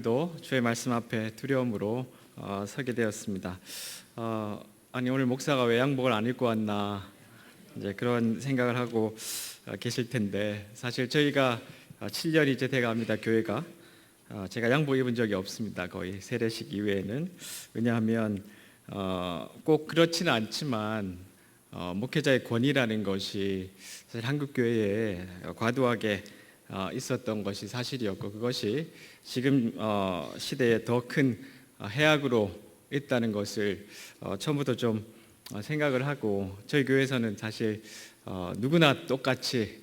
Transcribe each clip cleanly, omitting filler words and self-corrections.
또 주의 말씀 앞에 두려움으로 서게 되었습니다. 아니 오늘 목사가 왜 양복을 안 입고 왔나 이제 그런 생각을 하고 계실 텐데 사실 저희가 7년이 이제 돼갑니다. 교회가 제가 양복 입은 적이 없습니다. 거의 세례식 이후에는. 왜냐하면 꼭 그렇지는 않지만 목회자의 권위라는 것이 사실 한국 교회에 과도하게 있었던 것이 사실이었고, 그것이 지금 시대에 더 큰 해악으로 있다는 것을 처음부터 좀 생각을 하고, 저희 교회에서는 사실 누구나 똑같이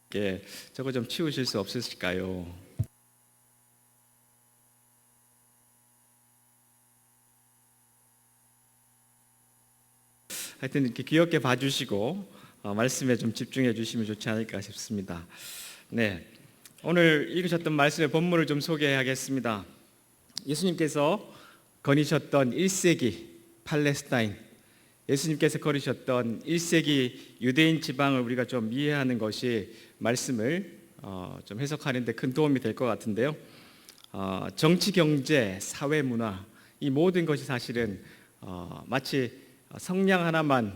그렇게 저거 좀 치우실 수 없으실까요? 하여튼 이렇게 귀엽게 봐주시고 말씀에 좀 집중해 주시면 좋지 않을까 싶습니다. 네, 오늘 읽으셨던 말씀의 본문을 좀 소개하겠습니다. 예수님께서 거니셨던 1세기 팔레스타인, 예수님께서 거니셨던 1세기 유대인 지방을 우리가 좀 이해하는 것이 말씀을 좀 해석하는 데 큰 도움이 될 것 같은데요. 정치, 경제, 사회, 문화, 이 모든 것이 사실은 마치 성냥 하나만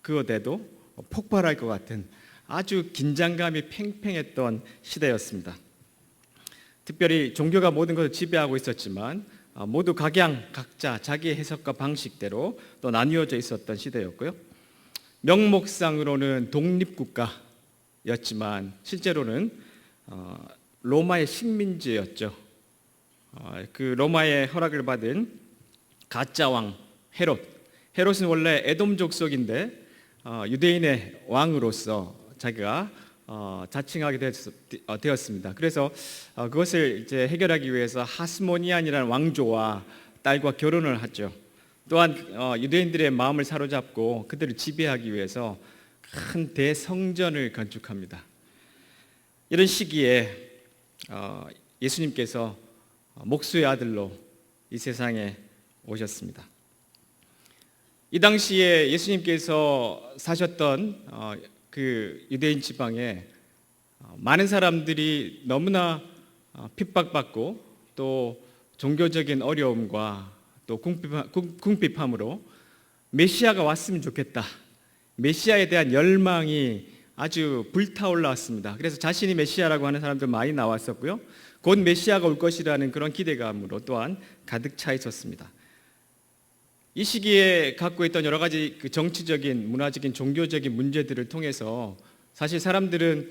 그어대도 폭발할 것 같은 아주 긴장감이 팽팽했던 시대였습니다. 특별히 종교가 모든 것을 지배하고 있었지만 모두 각자 자기의 해석과 방식대로 또 나뉘어져 있었던 시대였고요. 명목상으로는 독립국가였지만 실제로는 로마의 식민지였죠. 그 로마의 허락을 받은 가짜 왕 헤롯은 원래 에돔 족속인데 유대인의 왕으로서 자기가 자칭하게 되었습니다. 그래서 그것을 이제 해결하기 위해서 하스모니안이라는 왕조와 딸과 결혼을 하죠. 또한 유대인들의 마음을 사로잡고 그들을 지배하기 위해서 큰 대성전을 건축합니다. 이런 시기에 예수님께서 목수의 아들로 이 세상에 오셨습니다. 이 당시에 예수님께서 사셨던 그 유대인 지방에 많은 사람들이 너무나 핍박받고 또 종교적인 어려움과 또 궁핍함으로 메시아가 왔으면 좋겠다, 메시아에 대한 열망이 아주 불타올랐습니다. 그래서 자신이 메시아라고 하는 사람들 많이 나왔었고요. 곧 메시아가 올 것이라는 그런 기대감으로 또한 가득 차 있었습니다. 이 시기에 갖고 있던 여러 가지 그 정치적인, 문화적인, 종교적인 문제들을 통해서 사실 사람들은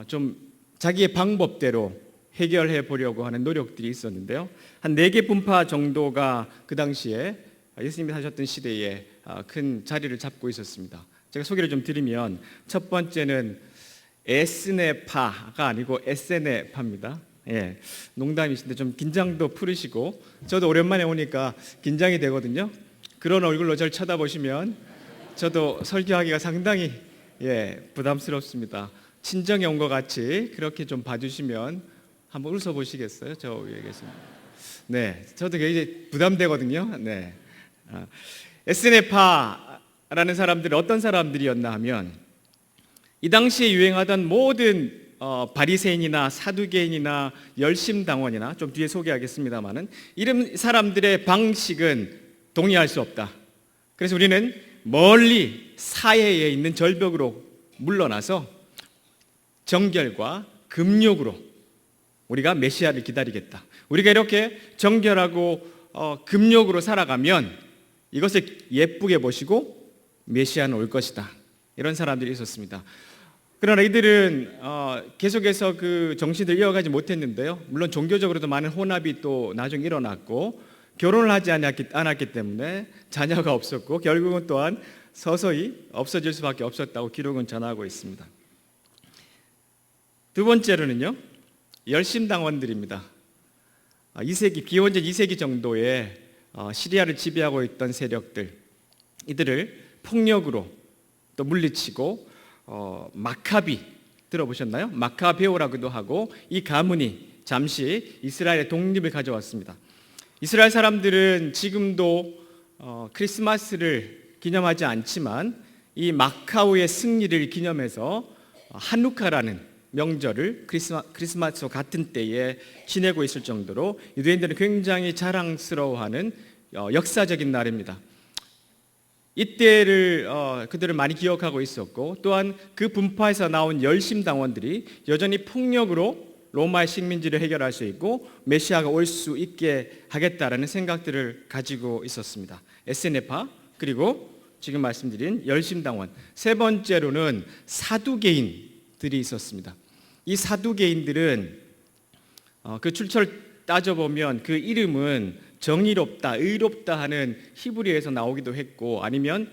좀 자기의 방법대로 해결해 보려고 하는 노력들이 있었는데요. 한 4개 분파 정도가 그 당시에 예수님이 사셨던 시대에 큰 자리를 잡고 있었습니다. 제가 소개를 좀 드리면, 첫 번째는 에스네파가 아니고 에세네파입니다. 예, 농담이신데 좀 긴장도 풀으시고, 저도 오랜만에 오니까 긴장이 되거든요. 그런 얼굴로 저를 쳐다보시면 저도 설교하기가 상당히 부담스럽습니다. 친정에 온 것 같이 그렇게 좀 봐주시면 한번 웃어보시겠어요? 저 위에 계십니다. 네, 저도 굉장히 부담되거든요. 네, 에스네파라는 사람들은 어떤 사람들이었나 하면, 이 당시에 유행하던 모든 바리새인이나 사두개인이나 열심당원이나 좀 뒤에 소개하겠습니다만은 이런 사람들의 방식은 동의할 수 없다. 그래서 우리는 멀리 사해에 있는 절벽으로 물러나서 정결과 금욕으로 우리가 메시아를 기다리겠다. 우리가 이렇게 정결하고 금욕으로 살아가면 이것을 예쁘게 보시고 메시아는 올 것이다. 이런 사람들이 있었습니다. 그러나 이들은 계속해서 그 정신을 이어가지 못했는데요. 물론 종교적으로도 많은 혼합이 또 나중에 일어났고, 결혼을 하지 않았기 때문에 자녀가 없었고, 결국은 또한 서서히 없어질 수밖에 없었다고 기록은 전하고 있습니다. 두 번째로는요, 열심당원들입니다. 2세기, 기원전 2세기 정도에 시리아를 지배하고 있던 세력들, 이들을 폭력으로 또 물리치고, 마카비 들어보셨나요? 마카베오라고도 하고, 이 가문이 잠시 이스라엘의 독립을 가져왔습니다. 이스라엘 사람들은 지금도 크리스마스를 기념하지 않지만 이 마카오의 승리를 기념해서 한누카라는 명절을 크리스마스와 같은 때에 지내고 있을 정도로 유대인들은 굉장히 자랑스러워하는 역사적인 날입니다. 이때를 그들은 많이 기억하고 있었고, 또한 그 분파에서 나온 열심당원들이 여전히 폭력으로 로마의 식민지를 해결할 수 있고 메시아가 올 수 있게 하겠다라는 생각들을 가지고 있었습니다. 에스네파, 그리고 지금 말씀드린 열심당원, 세 번째로는 사두개인들이 있었습니다. 이 사두개인들은 그 출처를 따져보면 그 이름은 정의롭다, 의롭다 하는 히브리어에서 나오기도 했고, 아니면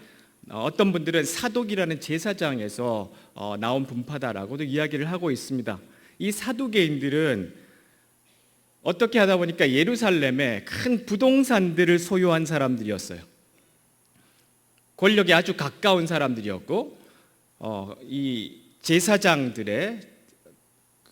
어떤 분들은 사독이라는 제사장에서 나온 분파다라고도 이야기를 하고 있습니다. 이 사두개인들은 어떻게 하다 보니까 예루살렘에 큰 부동산들을 소유한 사람들이었어요. 권력에 아주 가까운 사람들이었고, 이 제사장들의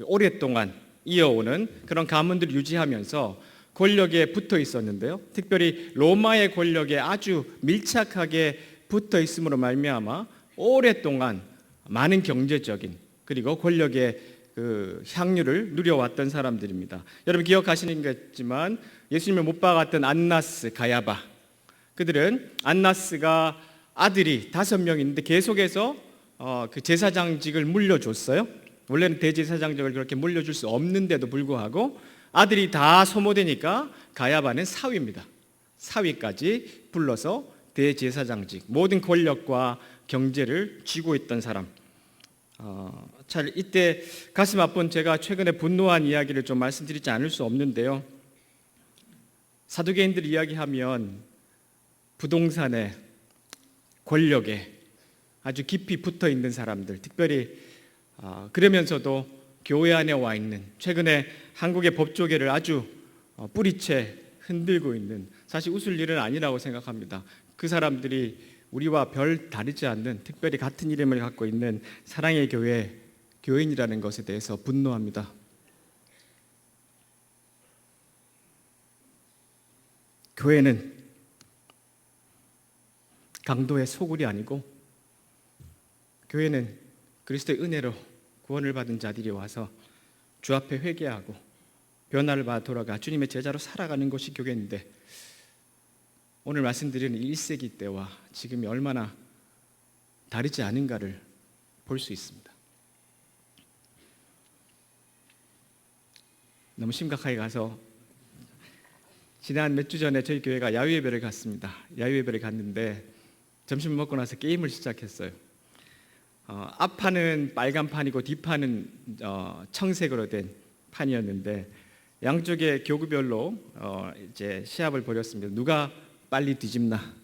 오랫동안 이어오는 그런 가문들을 유지하면서 권력에 붙어 있었는데요. 특별히 로마의 권력에 아주 밀착하게 붙어 있음으로 말미암아 오랫동안 많은 경제적인 그리고 권력의 그 향유를 누려왔던 사람들입니다. 여러분 기억하시는 거겠지만 예수님을 못 박았던 안나스, 가야바, 그들은 안나스가 아들이 5명 있는데 계속해서 그 제사장직을 물려줬어요. 원래는 대제사장직을 그렇게 물려줄 수 없는데도 불구하고 아들이 다 소모되니까 가야바는 사위입니다. 사위까지 불러서 대제사장직, 모든 권력과 경제를 쥐고 있던 사람. 잘 이때 가슴 아픈 제가 최근에 분노한 이야기를 좀 말씀드리지 않을 수 없는데요. 사두개인들 이야기하면 부동산에, 권력에 아주 깊이 붙어 있는 사람들, 특별히 그러면서도 교회 안에 와 있는, 최근에 한국의 법조계를 아주 뿌리채 흔들고 있는, 사실 웃을 일은 아니라고 생각합니다. 그 사람들이 우리와 별 다르지 않는, 특별히 같은 이름을 갖고 있는 사랑의 교회 교인이라는 것에 대해서 분노합니다. 교회는 강도의 소굴이 아니고, 교회는 그리스도의 은혜로 구원을 받은 자들이 와서 주 앞에 회개하고 변화를 받아 돌아가 주님의 제자로 살아가는 것이 교회인데, 오늘 말씀드리는 1세기 때와 지금이 얼마나 다르지 않은가를 볼 수 있습니다. 너무 심각하게 가서 지난 몇 주 전에 저희 교회가 야유예배를 갔습니다. 야유예배를 갔는데 점심 먹고 나서 게임을 시작했어요. 앞판은 빨간 판이고 뒷판은 청색으로 된 판이었는데 양쪽의 교구별로 이제 시합을 벌였습니다. 누가 빨리 뒤집나.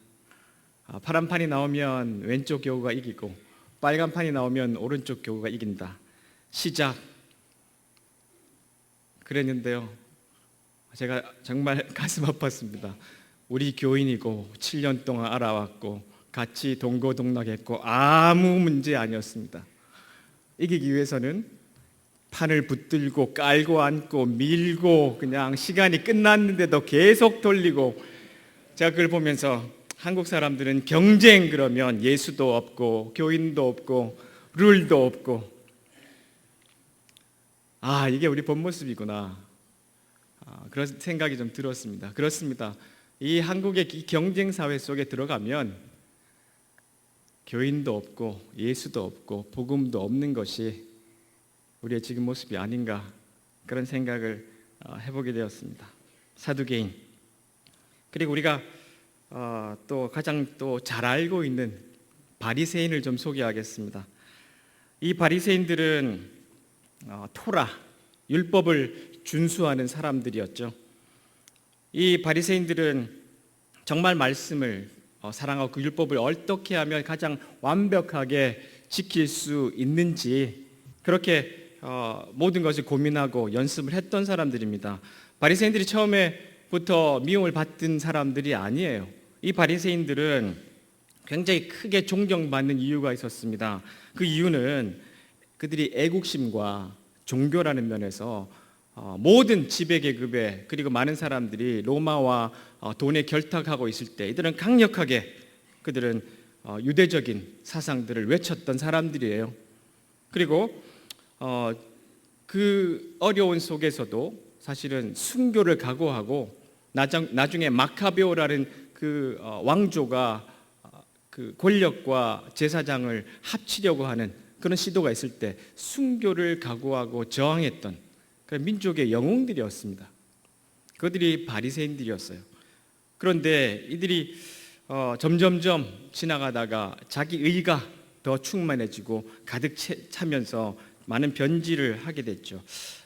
파란 판이 나오면 왼쪽 교구가 이기고 빨간 판이 나오면 오른쪽 교구가 이긴다. 시작. 그랬는데요, 제가 정말 가슴 아팠습니다. 우리 교인이고 7년 동안 알아왔고 같이 동고동락했고 아무 문제 아니었습니다. 이기기 위해서는 판을 붙들고 깔고 앉고 밀고 그냥 시간이 끝났는데도 계속 돌리고, 제가 그걸 보면서 한국 사람들은 경쟁 그러면 예수도 없고 교인도 없고 룰도 없고, 이게 우리 본 모습이구나, 그런 생각이 좀 들었습니다. 그렇습니다. 이 한국의 경쟁 사회 속에 들어가면 교인도 없고 예수도 없고 복음도 없는 것이 우리의 지금 모습이 아닌가, 그런 생각을 해보게 되었습니다. 사두개인, 그리고 우리가 또 가장 또 잘 알고 있는 바리새인을 좀 소개하겠습니다. 이 바리새인들은 토라, 율법을 준수하는 사람들이었죠. 이 바리새인들은 정말 말씀을 사랑하고 그 율법을 어떻게 하면 가장 완벽하게 지킬 수 있는지 그렇게 모든 것을 고민하고 연습을 했던 사람들입니다. 바리새인들이 처음에부터 미움을 받던 사람들이 아니에요. 이 바리새인들은 굉장히 크게 존경받는 이유가 있었습니다. 그 이유는 그들이 애국심과 종교라는 면에서 모든 지배계급에 그리고 많은 사람들이 로마와 돈에 결탁하고 있을 때 이들은 강력하게 그들은 유대적인 사상들을 외쳤던 사람들이에요. 그리고 그 어려운 속에서도 사실은 순교를 각오하고 나중에 마카베오라는 그 왕조가 그 권력과 제사장을 합치려고 하는 그런 시도가 있을 때 순교를 각오하고 저항했던 그런 민족의 영웅들이었습니다. 그들이 바리새인들이었어요. 그런데 이들이 점점점 지나가다가 자기 의가 더 충만해지고 가득 차면서 많은 변질을 하게 됐죠.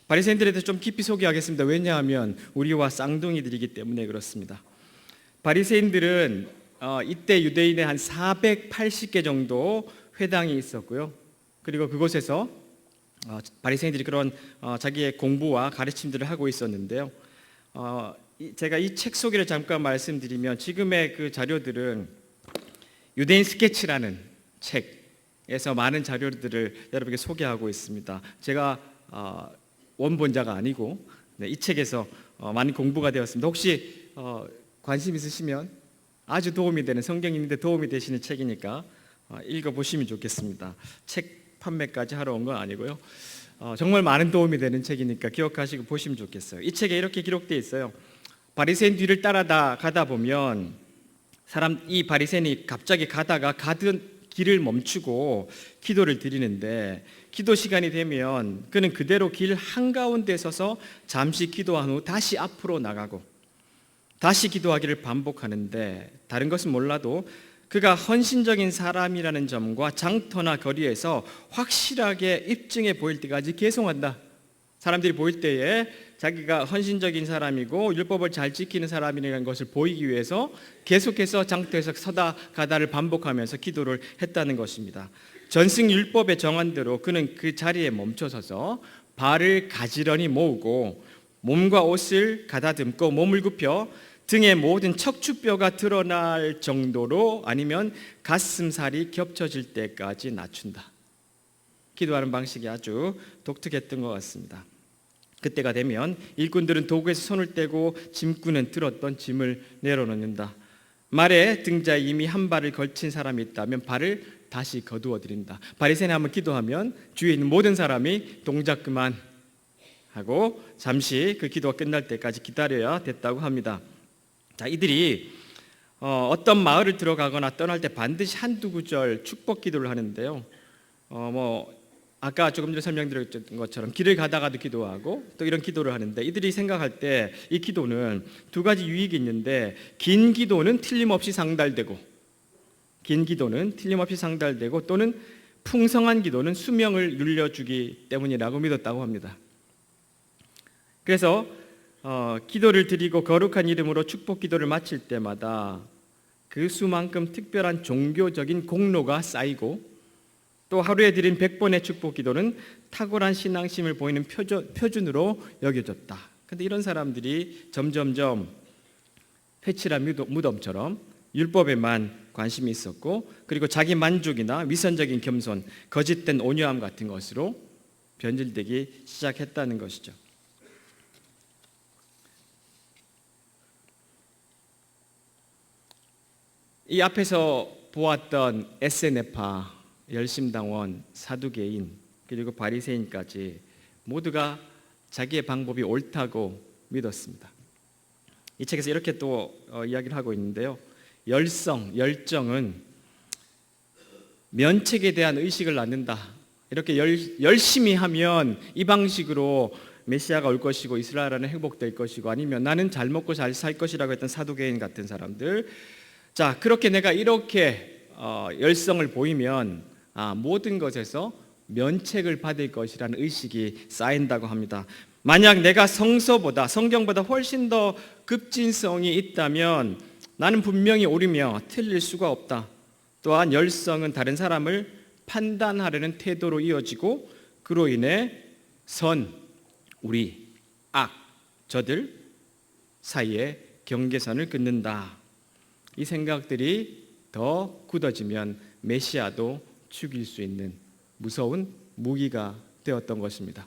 바리새인들에 대해서 좀 깊이 소개하겠습니다. 왜냐하면 우리와 쌍둥이들이기 때문에 그렇습니다. 바리새인들은 이때 유대인의 한 480개 정도 회당이 있었고요. 그리고 그곳에서 바리새인들이 그런 자기의 공부와 가르침들을 하고 있었는데요. 제가 이 책 소개를 잠깐 말씀드리면 지금의 그 자료들은 유대인 스케치라는 책에서 많은 자료들을 여러분에게 소개하고 있습니다. 제가 원본자가 아니고 이 책에서 많은 공부가 되었습니다. 혹시 관심 있으시면 아주 도움이 되는 성경인데 도움이 되시는 책이니까 읽어보시면 좋겠습니다. 책 판매까지 하러 온 건 아니고요. 정말 많은 도움이 되는 책이니까 기억하시고 보시면 좋겠어요. 이 책에 이렇게 기록되어 있어요. 바리새인 뒤를 가다 보면 이 바리새인이 갑자기 가다가 가던 길을 멈추고 기도를 드리는데 기도 시간이 되면 그는 그대로 길 한가운데 서서 잠시 기도한 후 다시 앞으로 나가고 다시 기도하기를 반복하는데 다른 것은 몰라도 그가 헌신적인 사람이라는 점과 장터나 거리에서 확실하게 입증해 보일 때까지 계속한다. 사람들이 보일 때에 자기가 헌신적인 사람이고 율법을 잘 지키는 사람이라는 것을 보이기 위해서 계속해서 장터에서 서다 가다를 반복하면서 기도를 했다는 것입니다. 전승 율법의 정한대로 그는 그 자리에 멈춰서서 발을 가지런히 모으고 몸과 옷을 가다듬고 몸을 굽혀 등의 모든 척추뼈가 드러날 정도로 아니면 가슴살이 겹쳐질 때까지 낮춘다. 기도하는 방식이 아주 독특했던 것 같습니다. 그때가 되면 일꾼들은 도구에서 손을 떼고 짐꾼은 들었던 짐을 내려놓는다. 말에 등자에 이미 한 발을 걸친 사람이 있다면 발을 다시 거두어 드린다. 바리새인이 한번 기도하면 주위에 있는 모든 사람이 동작 그만 하고 잠시 그 기도가 끝날 때까지 기다려야 됐다고 합니다. 자, 이들이 어떤 마을을 들어가거나 떠날 때 반드시 한두 구절 축복 기도를 하는데요. 아까 조금 전에 설명드렸던 것처럼 길을 가다가도 기도하고 또 이런 기도를 하는데 이들이 생각할 때 이 기도는 두 가지 유익이 있는데 긴 기도는 틀림없이 상달되고 또는 풍성한 기도는 수명을 늘려주기 때문이라고 믿었다고 합니다. 그래서 기도를 드리고 거룩한 이름으로 축복 기도를 마칠 때마다 그 수만큼 특별한 종교적인 공로가 쌓이고 또 하루에 드린 100번의 축복 기도는 탁월한 신앙심을 보이는 표준으로 여겨졌다. 그런데 이런 사람들이 점점점 회칠한 무덤처럼 율법에만 관심이 있었고 그리고 자기 만족이나 위선적인 겸손, 거짓된 온유함 같은 것으로 변질되기 시작했다는 것이죠. 이 앞에서 보았던 에세네파, 열심당원, 사두개인 그리고 바리새인까지 모두가 자기의 방법이 옳다고 믿었습니다. 이 책에서 이렇게 또 이야기를 하고 있는데요. 열정은 면책에 대한 의식을 낳는다. 이렇게 열심히 하면 이 방식으로 메시아가 올 것이고 이스라엘은 회복될 것이고 아니면 나는 잘 먹고 잘 살 것이라고 했던 사두개인 같은 사람들. 자, 그렇게 내가 이렇게 열성을 보이면 모든 것에서 면책을 받을 것이라는 의식이 쌓인다고 합니다. 만약 내가 성경보다 훨씬 더 급진성이 있다면 나는 분명히 옳으며 틀릴 수가 없다. 또한 열성은 다른 사람을 판단하려는 태도로 이어지고 그로 인해 우리, 저들 사이에 경계선을 긋는다. 이 생각들이 더 굳어지면 메시아도 죽일 수 있는 무서운 무기가 되었던 것입니다.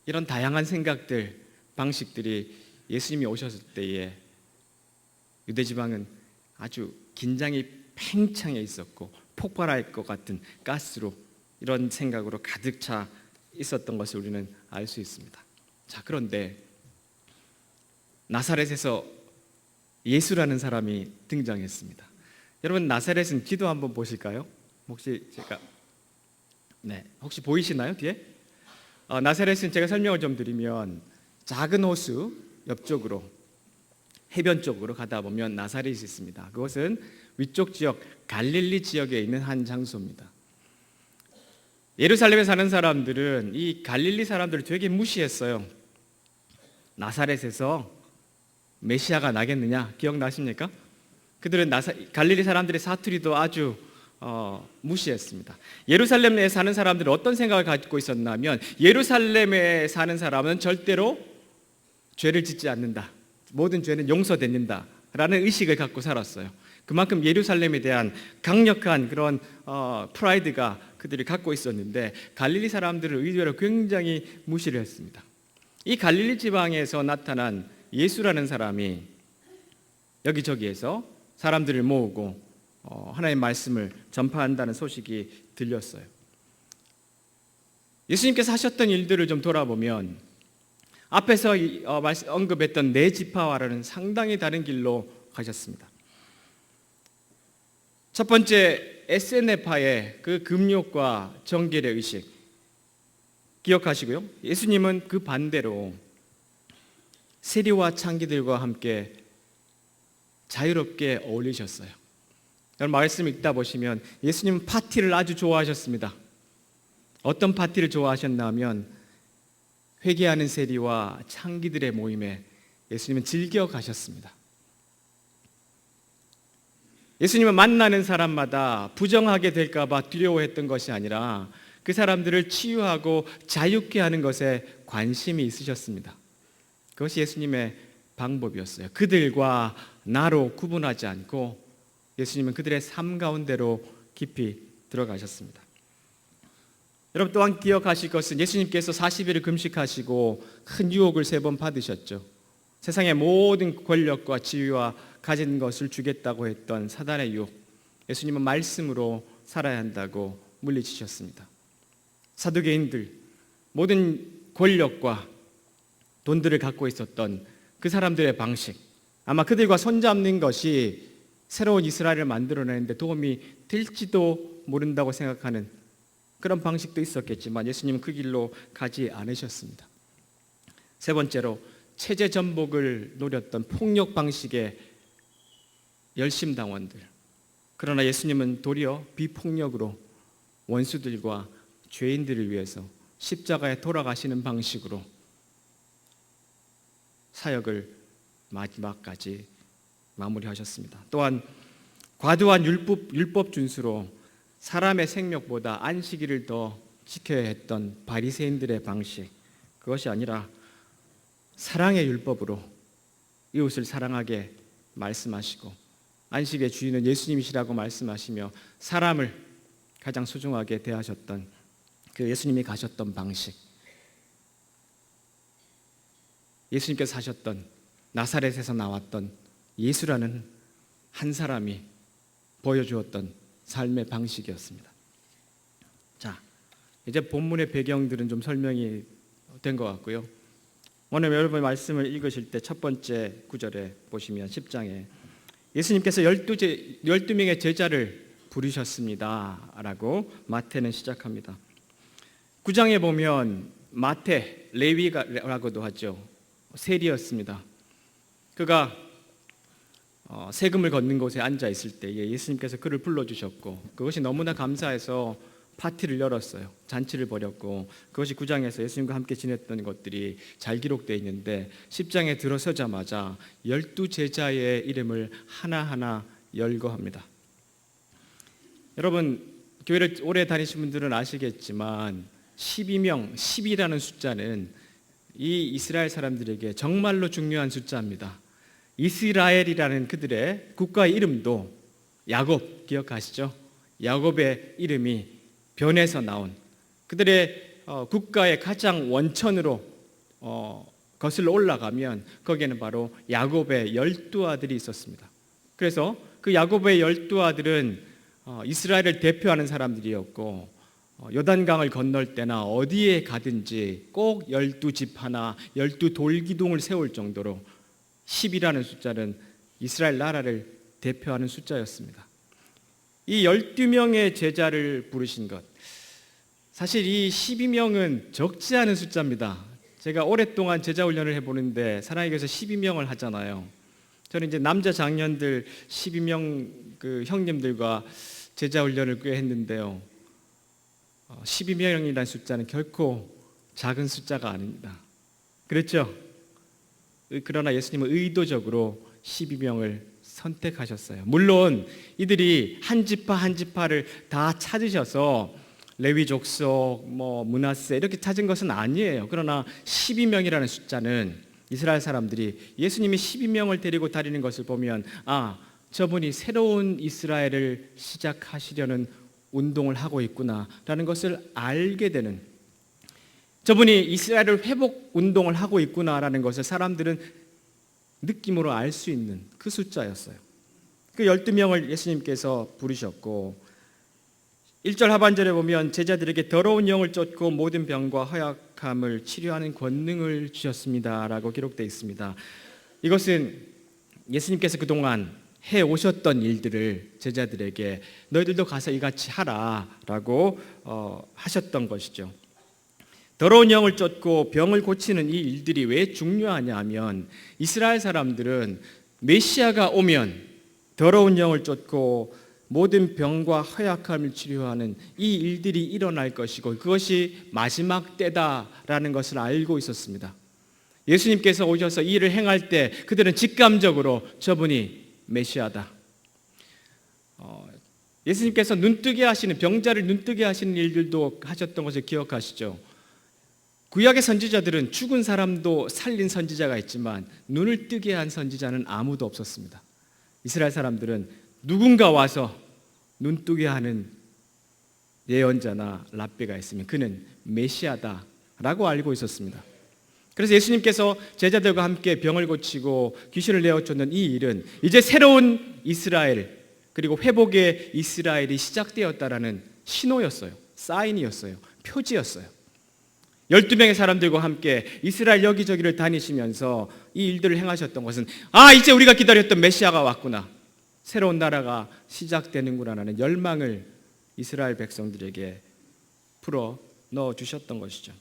이런 다양한 생각들, 방식들이 예수님이 오셨을 때에 유대 지방은 아주 긴장이 팽창해 있었고 폭발할 것 같은 가스로 이런 생각으로 가득 차 있었던 것을 우리는 알 수 있습니다. 자, 그런데 나사렛에서 예수라는 사람이 등장했습니다. 여러분, 나사렛은 지도 한번 보실까요? 혹시 혹시 보이시나요? 뒤에? 나사렛은 제가 설명을 좀 드리면 작은 호수 옆쪽으로 해변 쪽으로 가다 보면 나사렛이 있습니다. 그것은 위쪽 지역 갈릴리 지역에 있는 한 장소입니다. 예루살렘에 사는 사람들은 이 갈릴리 사람들을 되게 무시했어요. 나사렛에서 메시아가 나겠느냐 기억나십니까? 그들은 갈릴리 사람들의 사투리도 아주 무시했습니다. 예루살렘에 사는 사람들은 어떤 생각을 갖고 있었냐면 예루살렘에 사는 사람은 절대로 죄를 짓지 않는다. 모든 죄는 용서됩니다. 라는 의식을 갖고 살았어요. 그만큼 예루살렘에 대한 강력한 그런 프라이드가 그들이 갖고 있었는데 갈릴리 사람들을 의외로 굉장히 무시를 했습니다. 이 갈릴리 지방에서 나타난 예수라는 사람이 여기저기에서 사람들을 모으고 하나님의 말씀을 전파한다는 소식이 들렸어요. 예수님께서 하셨던 일들을 좀 돌아보면 앞에서 언급했던 네 지파와는 상당히 다른 길로 가셨습니다. 첫 번째 에세네파의 그 금욕과 정결의 의식 기억하시고요. 예수님은 그 반대로 세리와 창기들과 함께 자유롭게 어울리셨어요. 여러분, 말씀을 읽다 보시면 예수님은 파티를 아주 좋아하셨습니다. 어떤 파티를 좋아하셨냐면 회개하는 세리와 창기들의 모임에 예수님은 즐겨 가셨습니다. 예수님은 만나는 사람마다 부정하게 될까 봐 두려워했던 것이 아니라 그 사람들을 치유하고 자유케 하는 것에 관심이 있으셨습니다. 그것이 예수님의 방법이었어요. 그들과 나로 구분하지 않고 예수님은 그들의 삶 가운데로 깊이 들어가셨습니다. 여러분, 또한 기억하실 것은 예수님께서 40일을 금식하시고 큰 유혹을 3번 받으셨죠. 세상의 모든 권력과 지위와 가진 것을 주겠다고 했던 사단의 유혹, 예수님은 말씀으로 살아야 한다고 물리치셨습니다. 사두개인들, 모든 권력과 돈들을 갖고 있었던 그 사람들의 방식, 아마 그들과 손잡는 것이 새로운 이스라엘을 만들어내는데 도움이 될지도 모른다고 생각하는 그런 방식도 있었겠지만 예수님은 그 길로 가지 않으셨습니다. 세 번째로 체제 전복을 노렸던 폭력 방식의 열심당원들, 그러나 예수님은 도리어 비폭력으로 원수들과 죄인들을 위해서 십자가에 돌아가시는 방식으로 사역을 마지막까지 마무리하셨습니다. 또한 과도한 율법 준수로 사람의 생명보다 안식일을 더 지켜야 했던 바리새인들의 방식, 그것이 아니라 사랑의 율법으로 이웃을 사랑하게 말씀하시고 안식의 주인은 예수님이시라고 말씀하시며 사람을 가장 소중하게 대하셨던 그 예수님이 가셨던 방식, 예수님께서 하셨던 나사렛에서 나왔던 예수라는 한 사람이 보여주었던 삶의 방식이었습니다. 자, 이제 본문의 배경들은 좀 설명이 된 것 같고요. 오늘 여러분 말씀을 읽으실 때 첫 번째 구절에 보시면 10장에 예수님께서 12명의 제자를 부르셨습니다 라고 마태는 시작합니다. 9장에 보면 마태, 레위라고도 하죠. 세리였습니다. 그가 세금을 걷는 곳에 앉아 있을 때 예수님께서 그를 불러주셨고 그것이 너무나 감사해서 파티를 열었어요. 잔치를 벌였고 그것이 9장에서 예수님과 함께 지냈던 것들이 잘 기록되어 있는데 10장에 들어서자마자 12제자의 이름을 하나하나 열거합니다. 여러분, 교회를 오래 다니신 분들은 아시겠지만 12명, 10이라는 숫자는 이 이스라엘 사람들에게 정말로 중요한 숫자입니다. 이스라엘이라는 그들의 국가의 이름도 야곱, 기억하시죠? 야곱의 이름이 변해서 나온 그들의 국가의 가장 원천으로 거슬러 올라가면 거기에는 바로 야곱의 12아들이 있었습니다. 그래서 그 야곱의 12아들은 이스라엘을 대표하는 사람들이었고 요단강을 건널 때나 어디에 가든지 꼭 12지파나 12돌기둥을 세울 정도로 10이라는 숫자는 이스라엘 나라를 대표하는 숫자였습니다. 이 12명의 제자를 부르신 것, 사실 이 12명은 적지 않은 숫자입니다. 제가 오랫동안 제자 훈련을 해보는데 사랑의 교회에서 12명을 하잖아요. 저는 이제 남자 장년들 12명 그 형님들과 제자 훈련을 꽤 했는데요. 12명이라는 숫자는 결코 작은 숫자가 아닙니다. 그렇죠? 그러나 예수님은 의도적으로 12명을 선택하셨어요. 물론 이들이 한 지파 한 지파를 다 찾으셔서 레위 족속, 므낫세 이렇게 찾은 것은 아니에요. 그러나 12명이라는 숫자는 이스라엘 사람들이 예수님이 12명을 데리고 다니는 것을 보면 저분이 새로운 이스라엘을 시작하시려는 운동을 하고 있구나라는 것을 알게 되는, 저분이 이스라엘을 회복 운동을 하고 있구나라는 것을 사람들은 느낌으로 알 수 있는 그 숫자였어요. 그 12명을 예수님께서 부르셨고 1절 하반절에 보면 제자들에게 더러운 영을 쫓고 모든 병과 허약함을 치료하는 권능을 주셨습니다 라고 기록되어 있습니다. 이것은 예수님께서 그동안 해오셨던 일들을 제자들에게 너희들도 가서 이같이 하라 라고 하셨던 것이죠. 더러운 영을 쫓고 병을 고치는 이 일들이 왜 중요하냐 하면 이스라엘 사람들은 메시아가 오면 더러운 영을 쫓고 모든 병과 허약함을 치료하는 이 일들이 일어날 것이고 그것이 마지막 때다라는 것을 알고 있었습니다. 예수님께서 오셔서 이 일을 행할 때 그들은 직감적으로 저분이 메시아다. 예수님께서 눈뜨게 하시는, 병자를 눈뜨게 하시는 일들도 하셨던 것을 기억하시죠? 구약의 선지자들은 죽은 사람도 살린 선지자가 있지만 눈을 뜨게 한 선지자는 아무도 없었습니다. 이스라엘 사람들은 누군가 와서 눈뜨게 하는 예언자나 랍비가 있으면 그는 메시아다라고 알고 있었습니다. 그래서 예수님께서 제자들과 함께 병을 고치고 귀신을 내어쫓는 이 일은 이제 새로운 이스라엘, 그리고 회복의 이스라엘이 시작되었다라는 신호였어요. 사인이었어요. 표지였어요. 12명의 사람들과 함께 이스라엘 여기저기를 다니시면서 이 일들을 행하셨던 것은 이제 우리가 기다렸던 메시아가 왔구나, 새로운 나라가 시작되는구나라는 열망을 이스라엘 백성들에게 풀어 넣어주셨던 것이죠.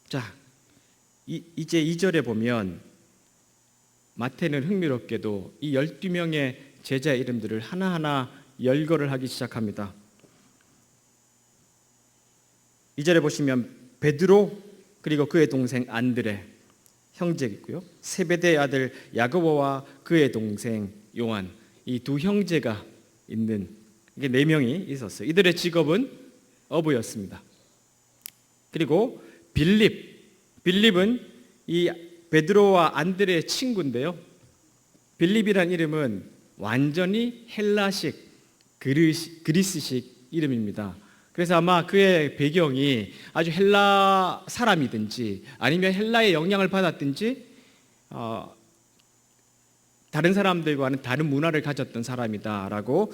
자, 이제 2절에 보면 마태는 흥미롭게도 이 12명의 제자 이름들을 하나하나 열거를 하기 시작합니다. 2절에 보시면 베드로 그리고 그의 동생 안드레 형제이고요, 세베대의 아들 야고보와 그의 동생 요한, 이 두 형제가 있는, 이게 4명이 있었어요. 이들의 직업은 어부였습니다. 그리고 빌립은 이 베드로와 안드레의 친구인데요, 빌립이란 이름은 완전히 헬라식, 그리스식 이름입니다. 그래서 아마 그의 배경이 아주 헬라 사람이든지 아니면 헬라의 영향을 받았든지 다른 사람들과는 다른 문화를 가졌던 사람이다라고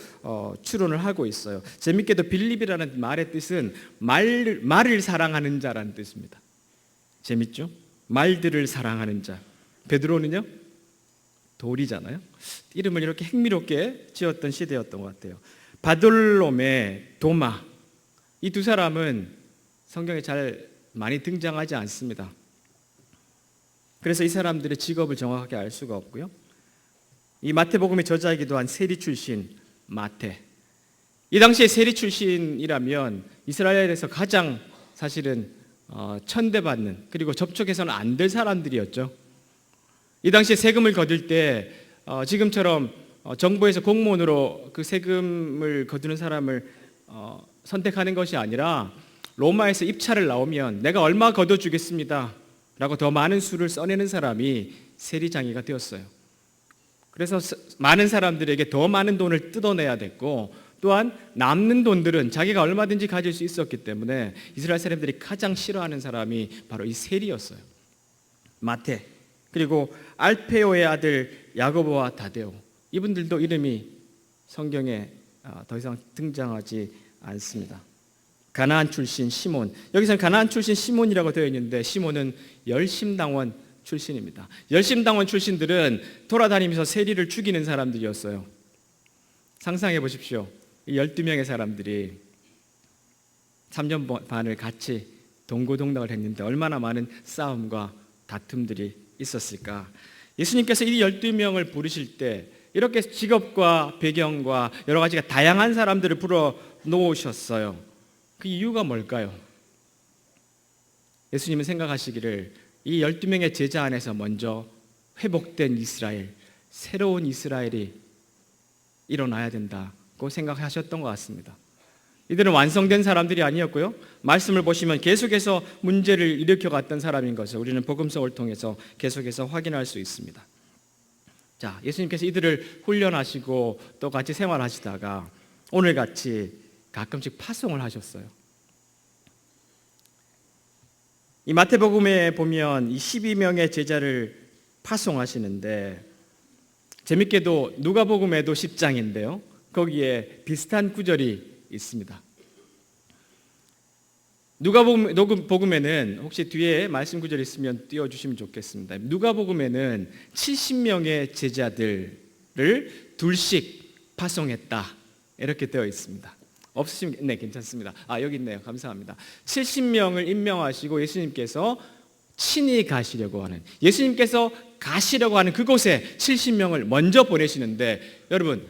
추론을 하고 있어요. 재밌게도 빌립이라는 말의 뜻은 말을 사랑하는 자라는 뜻입니다. 재밌죠? 말들을 사랑하는 자. 베드로는요? 돌이잖아요. 이름을 이렇게 흥미롭게 지었던 시대였던 것 같아요. 바돌롬의 도마, 이 두 사람은 성경에 잘 많이 등장하지 않습니다. 그래서 이 사람들의 직업을 정확하게 알 수가 없고요. 이 마태복음의 저자이기도 한 세리 출신 마태, 이 당시에 세리 출신이라면 이스라엘에서 가장 사실은 천대받는, 그리고 접촉해서는 안 될 사람들이었죠. 이 당시에 세금을 거둘 때 지금처럼 정부에서 공무원으로 그 세금을 거두는 사람을 선택하는 것이 아니라 로마에서 입찰을 나오면 내가 얼마 거둬주겠습니다 라고 더 많은 수를 써내는 사람이 세리장이가 되었어요. 그래서 많은 사람들에게 더 많은 돈을 뜯어내야 됐고 또한 남는 돈들은 자기가 얼마든지 가질 수 있었기 때문에 이스라엘 사람들이 가장 싫어하는 사람이 바로 이 셀이었어요. 마태, 그리고 알페오의 아들 야고보와 다데오, 이분들도 이름이 성경에 더 이상 등장하지 않습니다. 가나안 출신 시몬, 여기서는 가나안 출신 시몬이라고 되어 있는데 시몬은 열심당원 출신입니다. 열심당원 출신들은 돌아다니면서 세리를 죽이는 사람들이었어요. 상상해 보십시오. 이 12명의 사람들이 3년 반을 같이 동고동락을 했는데 얼마나 많은 싸움과 다툼들이 있었을까. 예수님께서 이 12명을 부르실 때 이렇게 직업과 배경과 여러 가지가 다양한 사람들을 불러 놓으셨어요. 그 이유가 뭘까요? 예수님은 생각하시기를 이 12명의 제자 안에서 먼저 회복된 이스라엘, 새로운 이스라엘이 일어나야 된다고 생각하셨던 것 같습니다. 이들은 완성된 사람들이 아니었고요. 말씀을 보시면 계속해서 문제를 일으켜갔던 사람인 것을 우리는 복음서를 통해서 계속해서 확인할 수 있습니다. 자, 예수님께서 이들을 훈련하시고 또 같이 생활하시다가 오늘같이 가끔씩 파송을 하셨어요. 이 마태복음에 보면 이 12명의 제자를 파송하시는데 재밌게도 누가복음에도 10장인데요. 거기에 비슷한 구절이 있습니다. 누가복음에는 혹시 뒤에 말씀 구절 있으면 띄워주시면 좋겠습니다. 누가복음에는 70명의 제자들을 둘씩 파송했다 이렇게 되어 있습니다. 없으시면 네 괜찮습니다. 여기 있네요. 감사합니다. 70명을 임명하시고 예수님께서 친히 가시려고 하는, 예수님께서 가시려고 하는 그곳에 70명을 먼저 보내시는데 여러분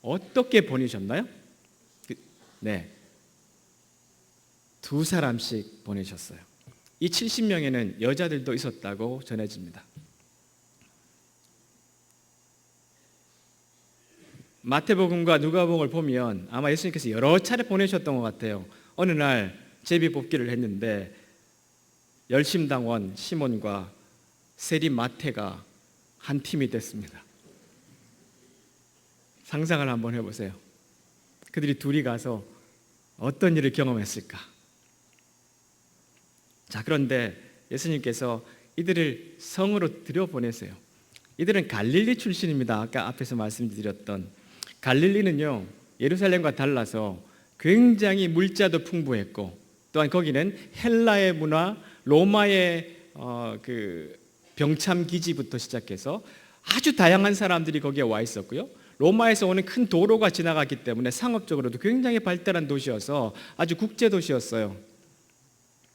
어떻게 보내셨나요? 네, 2사람씩 보내셨어요. 이 70명에는 여자들도 있었다고 전해집니다. 마태복음과 누가복음을 보면 아마 예수님께서 여러 차례 보내셨던 것 같아요. 어느 날 제비 뽑기를 했는데 열심당원 시몬과 세리 마태가 한 팀이 됐습니다. 상상을 한번 해보세요. 그들이 둘이 가서 어떤 일을 경험했을까? 자, 그런데 예수님께서 이들을 성으로 들여보내세요. 이들은 갈릴리 출신입니다. 아까 앞에서 말씀드렸던 갈릴리는요, 예루살렘과 달라서 굉장히 물자도 풍부했고 또한 거기는 헬라의 문화, 로마의 그 병참 기지부터 시작해서 아주 다양한 사람들이 거기에 와 있었고요. 로마에서 오는 큰 도로가 지나갔기 때문에 상업적으로도 굉장히 발달한 도시여서 아주 국제 도시였어요.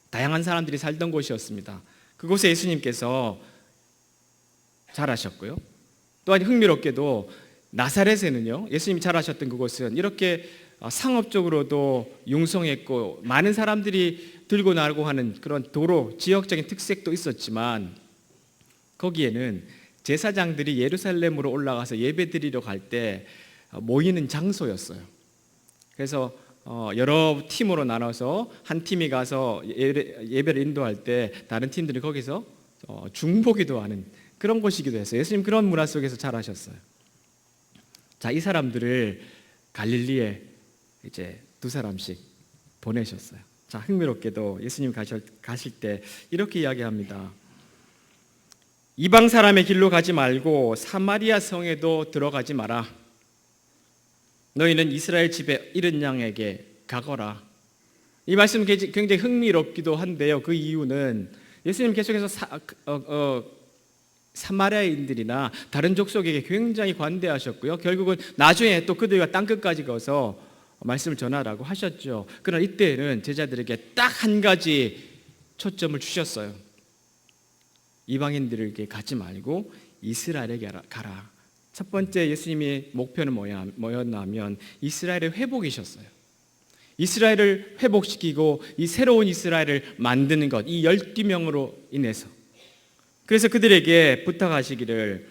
다양한 사람들이 살던 곳이었습니다. 그곳에 예수님께서 자라셨고요. 또한 흥미롭게도 나사렛에는요, 예수님이 자라셨던 그곳은 이렇게 상업적으로도 융성했고 많은 사람들이 들고 나고 하는 그런 도로, 지역적인 특색도 있었지만 거기에는 제사장들이 예루살렘으로 올라가서 예배드리러 갈 때 모이는 장소였어요. 그래서 여러 팀으로 나눠서 한 팀이 가서 예배를 인도할 때 다른 팀들이 거기서 중보기도 하는 그런 곳이기도 했어요. 예수님 그런 문화 속에서 자라셨어요. 자, 이 사람들을 갈릴리에 이제 2사람씩 보내셨어요. 자, 흥미롭게도 예수님 가실 때 이렇게 이야기합니다. 이방 사람의 길로 가지 말고 사마리아 성에도 들어가지 마라. 너희는 이스라엘 집에 잃은 양에게 가거라. 이 말씀 굉장히 흥미롭기도 한데요. 그 이유는 예수님 계속해서 사마리아인들이나 다른 족속에게 굉장히 관대하셨고요. 결국은 나중에 또 그들과 땅끝까지 가서 말씀을 전하라고 하셨죠. 그러나 이때는 제자들에게 딱 한 가지 초점을 주셨어요. 이방인들에게 가지 말고 이스라엘에게 가라. 첫 번째 예수님의 목표는 뭐였냐면 이스라엘의 회복이셨어요. 이스라엘을 회복시키고 이 새로운 이스라엘을 만드는 것, 이 12명으로 인해서. 그래서 그들에게 부탁하시기를,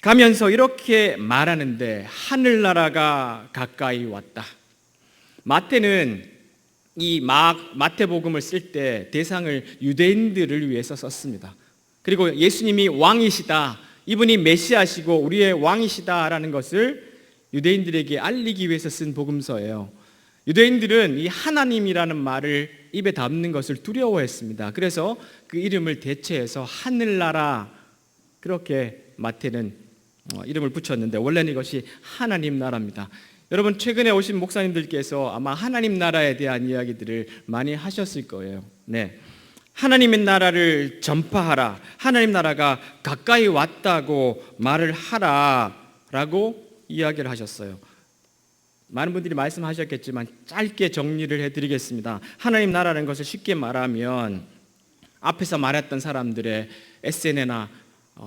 가면서 이렇게 말하는데 하늘나라가 가까이 왔다. 마태는 이 마태복음을 쓸 때 대상을 유대인들을 위해서 썼습니다. 그리고 예수님이 왕이시다, 이분이 메시아시고 우리의 왕이시다라는 것을 유대인들에게 알리기 위해서 쓴 복음서예요. 유대인들은 이 하나님이라는 말을 입에 담는 것을 두려워했습니다. 그래서 그 이름을 대체해서 하늘나라, 그렇게 마태는 이름을 붙였는데 원래는 이것이 하나님 나라입니다. 여러분, 최근에 오신 목사님들께서 아마 하나님 나라에 대한 이야기들을 많이 하셨을 거예요. 네, 하나님의 나라를 전파하라, 하나님 나라가 가까이 왔다고 말을 하라라고 이야기를 하셨어요. 많은 분들이 말씀하셨겠지만 짧게 정리를 해드리겠습니다. 하나님 나라라는 것을 쉽게 말하면 앞에서 말했던 사람들의 에세네나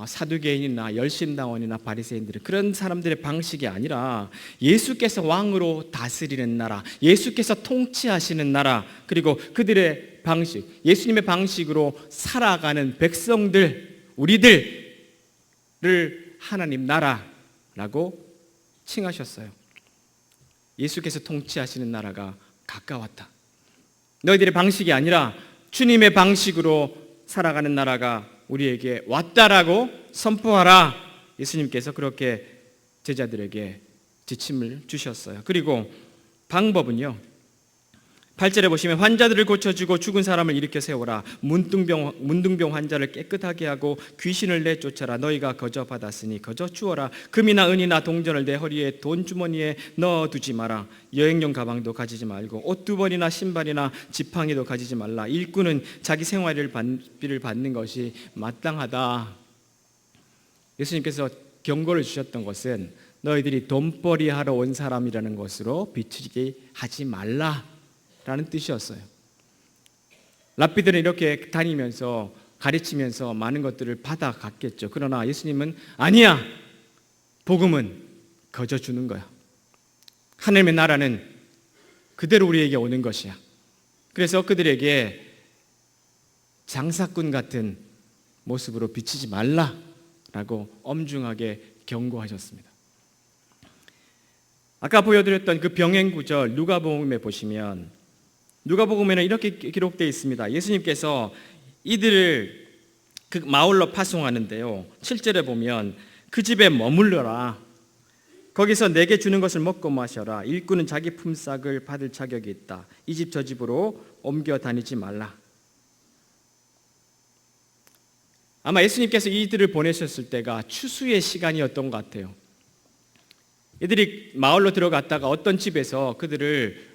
사두개인이나 열심당원이나 바리새인들, 그런 사람들의 방식이 아니라 예수께서 왕으로 다스리는 나라, 예수께서 통치하시는 나라, 그리고 그들의 방식, 예수님의 방식으로 살아가는 백성들, 우리들을 하나님 나라라고 칭하셨어요. 예수께서 통치하시는 나라가 가까웠다. 너희들의 방식이 아니라 주님의 방식으로 살아가는 나라가 우리에게 왔다라고 선포하라. 예수님께서 그렇게 제자들에게 지침을 주셨어요. 그리고 방법은요, 8절에 보시면 환자들을 고쳐주고 죽은 사람을 일으켜 세우라. 문둥병 환자를 깨끗하게 하고 귀신을 내쫓아라. 너희가 거저 받았으니 거저 주어라. 금이나 은이나 동전을 내 허리에 돈 주머니에 넣어두지 마라. 여행용 가방도 가지지 말고 옷 두 벌이나 신발이나 지팡이도 가지지 말라. 일꾼은 자기 생활비를 받는 것이 마땅하다. 예수님께서 경고를 주셨던 것은 너희들이 돈벌이 하러 온 사람이라는 것으로 비추게 하지 말라 라는 뜻이었어요. 랍비들은 이렇게 다니면서 가르치면서 많은 것들을 받아갔겠죠. 그러나 예수님은 아니야, 복음은 거저 주는 거야. 하나님의 나라는 그대로 우리에게 오는 것이야. 그래서 그들에게 장사꾼 같은 모습으로 비치지 말라라고 엄중하게 경고하셨습니다. 아까 보여드렸던 그 병행 구절 누가복음에 보시면, 누가복음에는 이렇게 기록되어 있습니다. 예수님께서 이들을 그 마을로 파송하는데요, 7절에 보면 그 집에 머물러라. 거기서 내게 주는 것을 먹고 마셔라. 일꾼은 자기 품삯을 받을 자격이 있다. 이 집 저 집으로 옮겨 다니지 말라. 아마 예수님께서 이들을 보내셨을 때가 추수의 시간이었던 것 같아요. 이들이 마을로 들어갔다가 어떤 집에서 그들을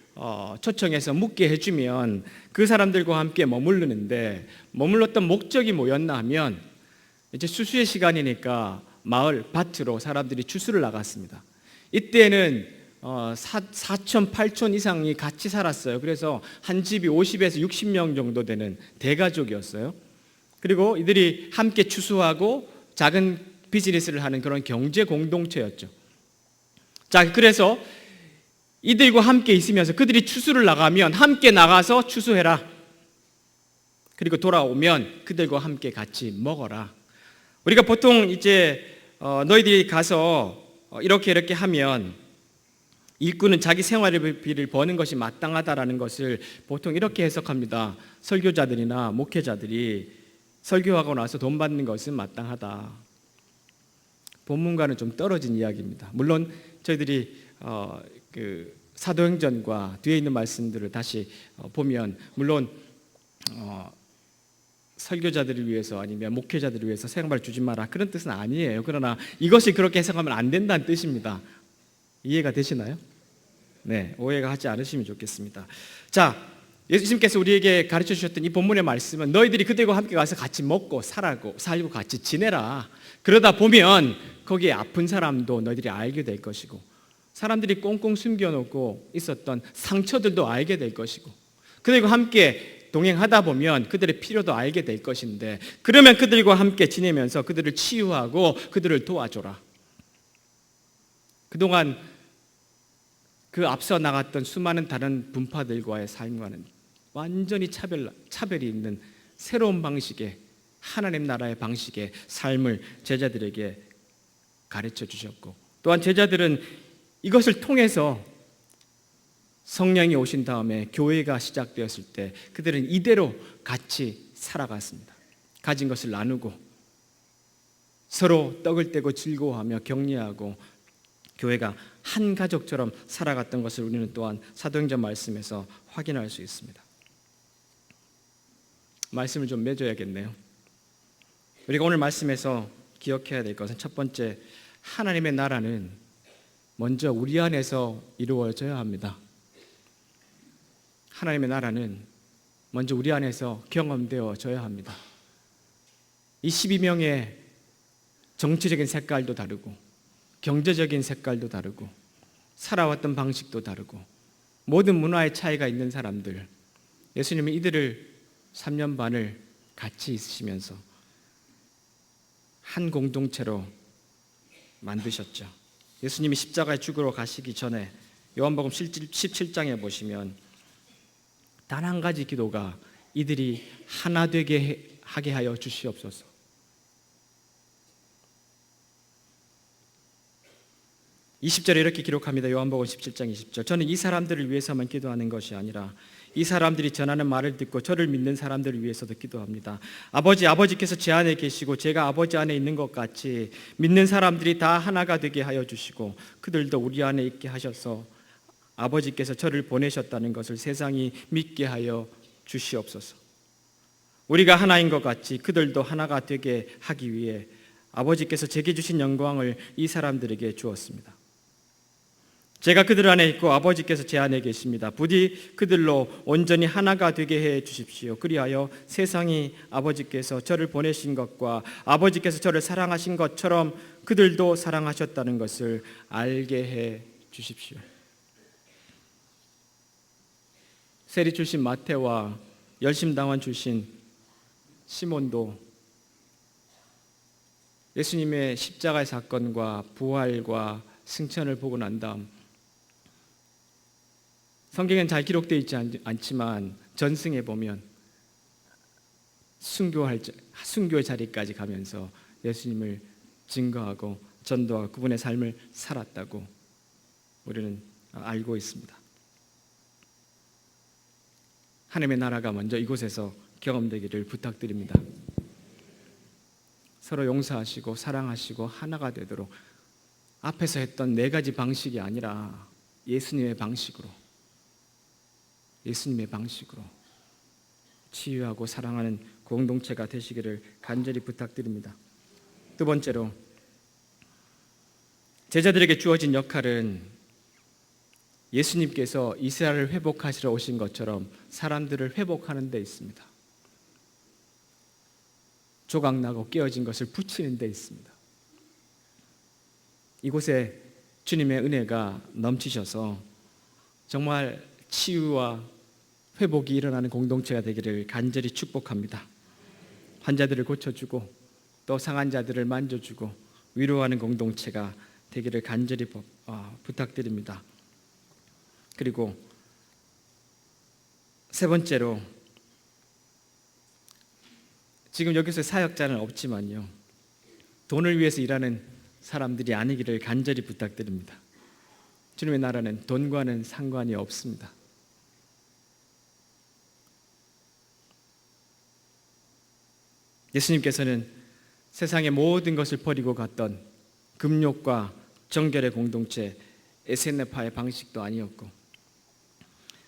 초청해서 묵게 해주면 그 사람들과 함께 머무르는데, 머물렀던 목적이 뭐였나 하면 이제 추수의 시간이니까 마을 밭으로 사람들이 추수를 나갔습니다. 이때는 4천, 8천 이상이 같이 살았어요. 그래서 한 집이 50에서 60명 정도 되는 대가족이었어요. 그리고 이들이 함께 추수하고 작은 비즈니스를 하는 그런 경제 공동체였죠. 자, 그래서 이들과 함께 있으면서 그들이 추수를 나가면 함께 나가서 추수해라. 그리고 돌아오면 그들과 함께 같이 먹어라. 우리가 보통 이제 너희들이 가서 이렇게 하면 일꾼은 자기 생활비를 버는 것이 마땅하다라는 것을 보통 이렇게 해석합니다. 설교자들이나 목회자들이 설교하고 나서 돈 받는 것은 마땅하다. 본문과는 좀 떨어진 이야기입니다. 물론 저희들이 그 사도행전과 뒤에 있는 말씀들을 다시 보면 물론 설교자들을 위해서 아니면 목회자들을 위해서 생활을 주지 마라, 그런 뜻은 아니에요. 그러나 이것이 그렇게 해석하면 안 된다는 뜻입니다. 이해가 되시나요? 네, 오해가 하지 않으시면 좋겠습니다. 자, 예수님께서 우리에게 가르쳐 주셨던 이 본문의 말씀은 너희들이 그들과 함께 가서 같이 먹고 살고 같이 지내라. 그러다 보면 거기에 아픈 사람도 너희들이 알게 될 것이고, 사람들이 꽁꽁 숨겨놓고 있었던 상처들도 알게 될 것이고, 그들과 함께 동행하다 보면 그들의 필요도 알게 될 것인데, 그러면 그들과 함께 지내면서 그들을 치유하고 그들을 도와줘라. 그동안 그 앞서 나갔던 수많은 다른 분파들과의 삶과는 완전히 차별이 있는 새로운 방식의 하나님 나라의 방식의 삶을 제자들에게 가르쳐 주셨고, 또한 제자들은 이것을 통해서 성령이 오신 다음에 교회가 시작되었을 때 그들은 이대로 같이 살아갔습니다. 가진 것을 나누고 서로 떡을 떼고 즐거워하며 격려하고 교회가 한 가족처럼 살아갔던 것을 우리는 또한 사도행전 말씀에서 확인할 수 있습니다. 말씀을 좀 맺어야겠네요. 우리가 오늘 말씀에서 기억해야 될 것은 첫 번째, 하나님의 나라는 먼저 우리 안에서 이루어져야 합니다. 하나님의 나라는 먼저 우리 안에서 경험되어져야 합니다. 이 12명의 정치적인 색깔도 다르고 경제적인 색깔도 다르고 살아왔던 방식도 다르고 모든 문화의 차이가 있는 사람들, 예수님은 이들을 3년 반을 같이 있으시면서 한 공동체로 만드셨죠. 예수님이 십자가에 죽으러 가시기 전에 요한복음 17장에 보시면 단 한 가지 기도가 이들이 하나 되게 하게 하여 주시옵소서. (20절에) 이렇게 기록합니다. 요한복음 17장 20절. 저는 이 사람들을 위해서만 기도하는 것이 아니라 이 사람들이 전하는 말을 듣고 저를 믿는 사람들을 위해서도 기도합니다. 아버지께서 제 안에 계시고 제가 아버지 안에 있는 것 같이 믿는 사람들이 다 하나가 되게 하여 주시고 그들도 우리 안에 있게 하셔서 아버지께서 저를 보내셨다는 것을 세상이 믿게 하여 주시옵소서. 우리가 하나인 것 같이 그들도 하나가 되게 하기 위해 아버지께서 제게 주신 영광을 이 사람들에게 주었습니다. 제가 그들 안에 있고 아버지께서 제 안에 계십니다. 부디 그들로 온전히 하나가 되게 해 주십시오. 그리하여 세상이 아버지께서 저를 보내신 것과 아버지께서 저를 사랑하신 것처럼 그들도 사랑하셨다는 것을 알게 해 주십시오. 세리 출신 마태와 열심당원 출신 시몬도 예수님의 십자가의 사건과 부활과 승천을 보고 난 다음 성경엔 잘 기록되어 있지 않지만 전승에 보면 순교의 자리까지 가면서 예수님을 증거하고 전도하고 그분의 삶을 살았다고 우리는 알고 있습니다. 하나님의 나라가 먼저 이곳에서 경험되기를 부탁드립니다. 서로 용서하시고 사랑하시고 하나가 되도록 앞에서 했던 4가지 방식이 아니라 예수님의 방식으로 치유하고 사랑하는 공동체가 되시기를 간절히 부탁드립니다. 두 번째로, 제자들에게 주어진 역할은 예수님께서 이스라엘을 회복하시러 오신 것처럼 사람들을 회복하는 데 있습니다. 조각나고 깨어진 것을 붙이는 데 있습니다. 이곳에 주님의 은혜가 넘치셔서 정말 치유와 회복이 일어나는 공동체가 되기를 간절히 축복합니다. 환자들을 고쳐주고 또 상한 자들을 만져주고 위로하는 공동체가 되기를 간절히 부탁드립니다. 그리고 세 번째로, 지금 여기서 사역자는 없지만요, 돈을 위해서 일하는 사람들이 아니기를 간절히 부탁드립니다. 주님의 나라는 돈과는 상관이 없습니다. 예수님께서는 세상의 모든 것을 버리고 갔던 금욕과 정결의 공동체 에세네파의 방식도 아니었고,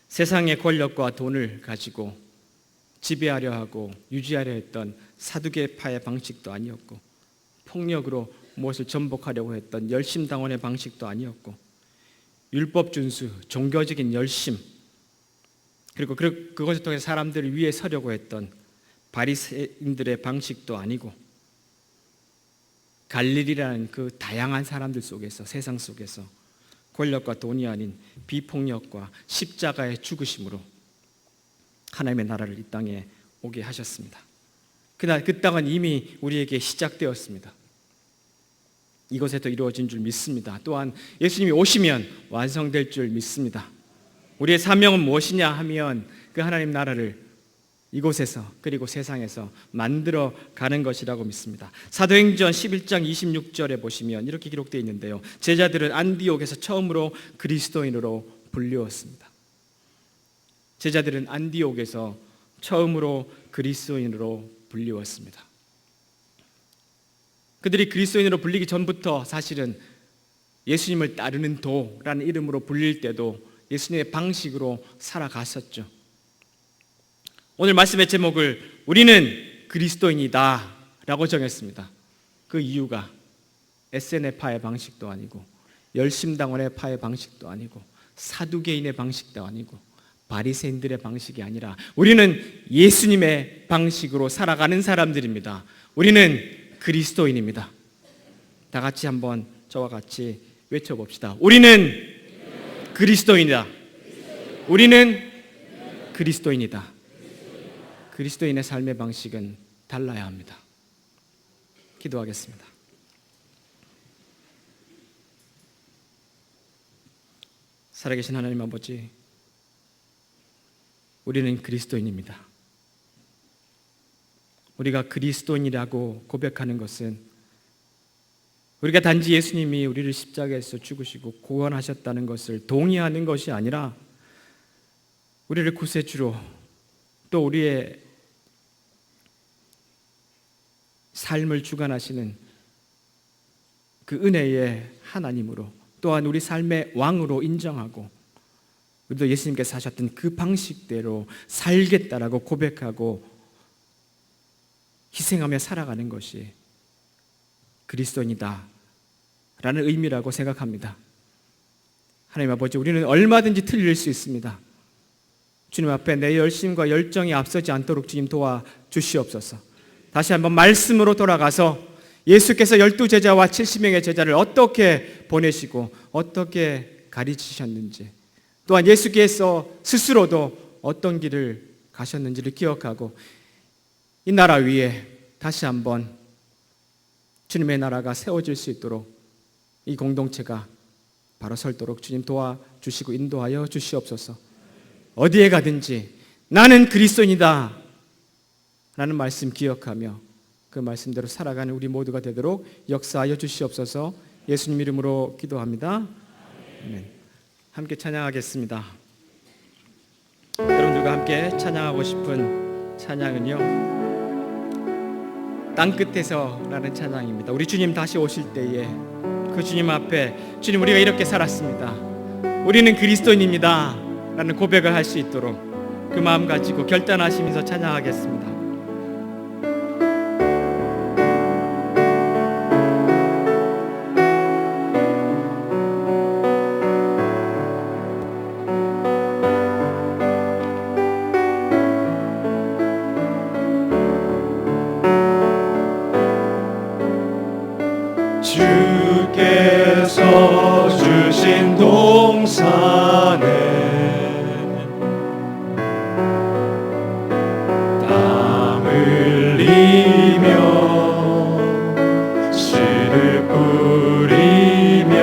세상의 권력과 돈을 가지고 지배하려 하고 유지하려 했던 사두개파의 방식도 아니었고, 폭력으로 무엇을 전복하려고 했던 열심당원의 방식도 아니었고, 율법 준수, 종교적인 열심, 그리고 그것을 통해 사람들을 위해 서려고 했던 바리새인들의 방식도 아니고, 갈릴리라는 그 다양한 사람들 속에서, 세상 속에서 권력과 돈이 아닌 비폭력과 십자가의 죽으심으로 하나님의 나라를 이 땅에 오게 하셨습니다. 그날 그 땅은 이미 우리에게 시작되었습니다. 이것에도 이루어진 줄 믿습니다. 또한 예수님이 오시면 완성될 줄 믿습니다. 우리의 사명은 무엇이냐 하면 그 하나님 나라를 이곳에서 그리고 세상에서 만들어 가는 것이라고 믿습니다. 사도행전 11장 26절에 보시면 이렇게 기록되어 있는데요, 제자들은 안디옥에서 처음으로 그리스도인으로 불리웠습니다. 제자들은 안디옥에서 처음으로 그리스도인으로 불리웠습니다. 그들이 그리스도인으로 불리기 전부터 사실은 예수님을 따르는 도라는 이름으로 불릴 때도 예수님의 방식으로 살아갔었죠. 오늘 말씀의 제목을 우리는 그리스도인이다 라고 정했습니다. 그 이유가 SNF파의 방식도 아니고 열심당원의 파의 방식도 아니고 사두개인의 방식도 아니고 바리새인들의 방식이 아니라 우리는 예수님의 방식으로 살아가는 사람들입니다. 우리는 그리스도인입니다. 다 같이 한번 저와 같이 외쳐봅시다. 우리는 그리스도인이다. 우리는 그리스도인이다. 그리스도인의 삶의 방식은 달라야 합니다. 기도하겠습니다. 살아계신 하나님 아버지, 우리는 그리스도인입니다. 우리가 그리스도인이라고 고백하는 것은 우리가 단지 예수님이 우리를 십자가에서 죽으시고 구원하셨다는 것을 동의하는 것이 아니라 우리를 구세주로 또 우리의 삶을 주관하시는 그 은혜의 하나님으로 또한 우리 삶의 왕으로 인정하고 우리도 예수님께서 하셨던 그 방식대로 살겠다라고 고백하고 희생하며 살아가는 것이 그리스도인이다 라는 의미라고 생각합니다. 하나님 아버지, 우리는 얼마든지 틀릴 수 있습니다. 주님 앞에 내 열심과 열정이 앞서지 않도록 주님 도와주시옵소서. 다시 한번 말씀으로 돌아가서 예수께서 12제자와 70명의 제자를 어떻게 보내시고 어떻게 가르치셨는지, 또한 예수께서 스스로도 어떤 길을 가셨는지를 기억하고 이 나라 위에 다시 한번 주님의 나라가 세워질 수 있도록 이 공동체가 바로 설도록 주님 도와주시고 인도하여 주시옵소서. 어디에 가든지 나는 그리스도인이다 라는 말씀 기억하며 그 말씀대로 살아가는 우리 모두가 되도록 역사하여 주시옵소서. 예수님 이름으로 기도합니다. 아멘. 함께 찬양하겠습니다. 여러분들과 함께 찬양하고 싶은 찬양은요, 땅끝에서라는 찬양입니다. 우리 주님 다시 오실 때에 그 주님 앞에 주님, 우리가 이렇게 살았습니다, 우리는 그리스도인입니다 라는 고백을 할 수 있도록 그 마음 가지고 결단하시면서 찬양하겠습니다. 주께서 주신 동산에 땀 흘리며 씨를 뿌리며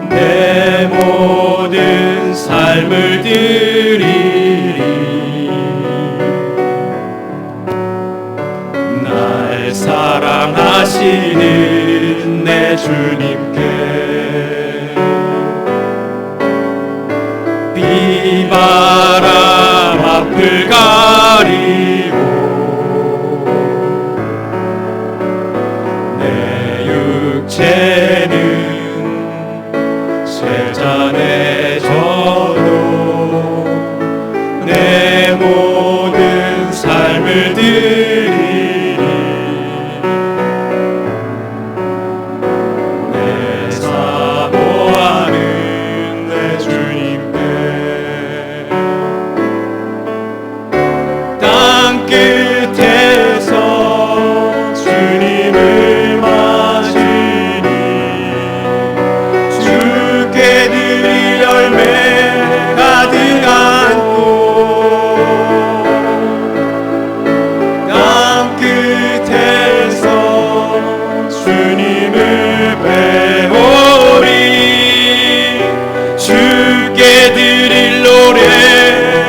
내 모든 삶을 드리리. 날 사랑하시는 내 주님께 비바람 앞을 가리고 내 육체는 세잔해져도 내 모든 삶을 드리리.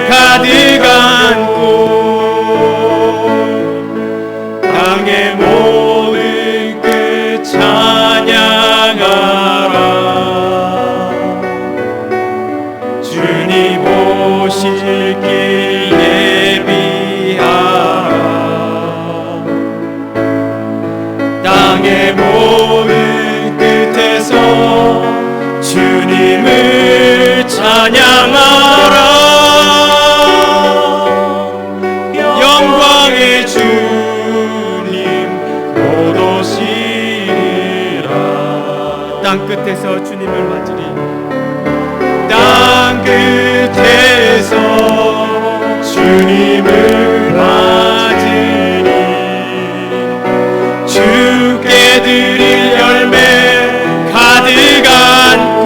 가득 안고 영광의 주님 곧 오시리라. 땅 끝에서 주님을 맞으리. 땅 끝에서 주님을 맞으리. 주께 드릴 열매 가득 안고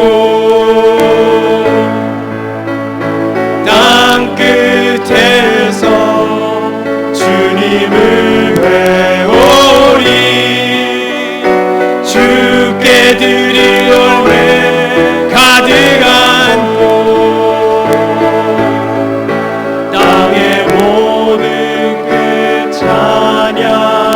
땅 끝에서 주님을 배우리. 주께 드릴 열매 가득 안고 땅의 모든 끝 찬양하라.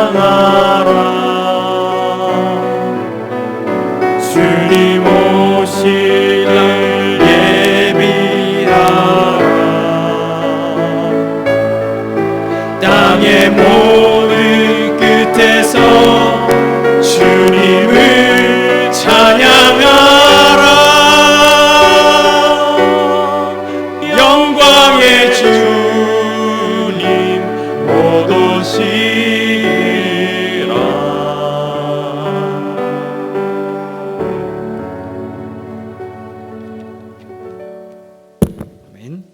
주님 오시를 예비하라. 땅의 모든 끝에서 주님을 찬양하라. 영광의 주님 곧 오시리라. 아멘.